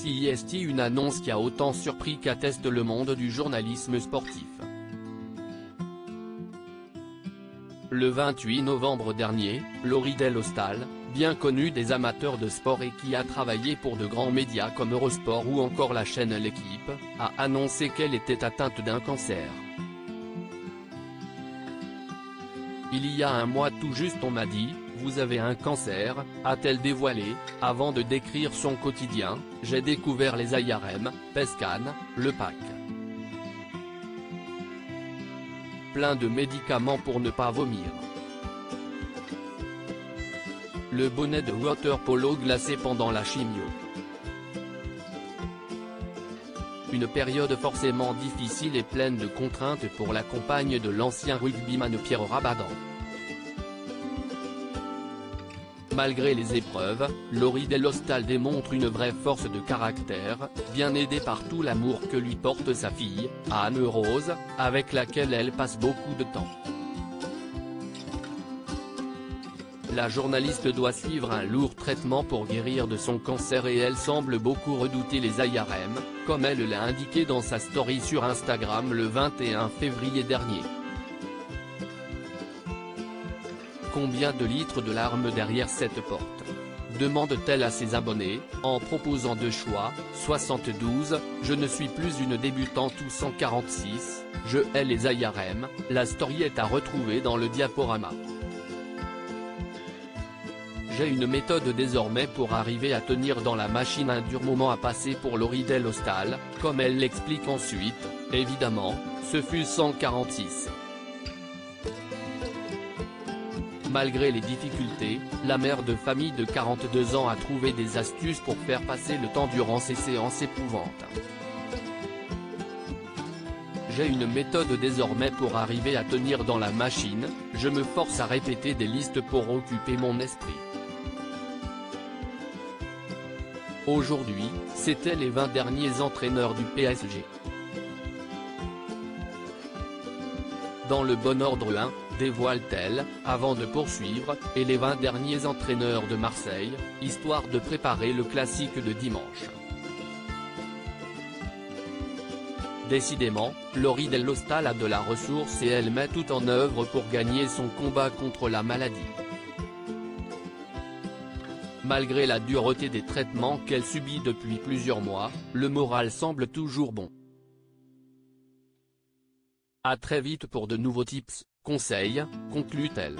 CIST, une annonce qui a autant surpris qu'atteste le monde du journalisme sportif. Le 28 novembre dernier, Laurie Delhostal, bien connue des amateurs de sport et qui a travaillé pour de grands médias comme Eurosport ou encore la chaîne L'Équipe, a annoncé qu'elle était atteinte d'un cancer. Il y a un mois tout juste on m'a dit, vous avez un cancer, a-t-elle dévoilé. Avant de décrire son quotidien, j'ai découvert les IRM, Pescan, le PAC. Plein de médicaments pour ne pas vomir. Le bonnet de water polo glacé pendant la chimio. Une période forcément difficile et pleine de contraintes pour la compagne de l'ancien rugbyman Pierre Rabadan. Malgré les épreuves, Laurie Delhostal démontre une vraie force de caractère, bien aidée par tout l'amour que lui porte sa fille, Anne-Rose, avec laquelle elle passe beaucoup de temps. La journaliste doit suivre un lourd traitement pour guérir de son cancer et elle semble beaucoup redouter les IRM, comme elle l'a indiqué dans sa story sur Instagram le 21 février dernier. Combien de litres de larmes derrière cette porte ? Demande-t-elle à ses abonnés, en proposant deux choix, 72, je ne suis plus une débutante ou 146, je hais les IRM, la story est à retrouver dans le diaporama. J'ai une méthode désormais pour arriver à tenir dans la machine, un dur moment à passer pour Laurie Delhostal, comme elle l'explique ensuite, évidemment, ce fut 146. Malgré les difficultés, la mère de famille de 42 ans a trouvé des astuces pour faire passer le temps durant ces séances éprouvantes. J'ai une méthode désormais pour arriver à tenir dans la machine, je me force à répéter des listes pour occuper mon esprit. Aujourd'hui, c'était les 20 derniers entraîneurs du PSG. Dans le bon ordre 1, dévoile-t-elle, avant de poursuivre, et les 20 derniers entraîneurs de Marseille, histoire de préparer le classique de dimanche. Décidément, Laurie Delhostal a de la ressource et elle met tout en œuvre pour gagner son combat contre la maladie. Malgré la dureté des traitements qu'elle subit depuis plusieurs mois, le moral semble toujours bon. À très vite pour de nouveaux tips, conseils, conclut-elle.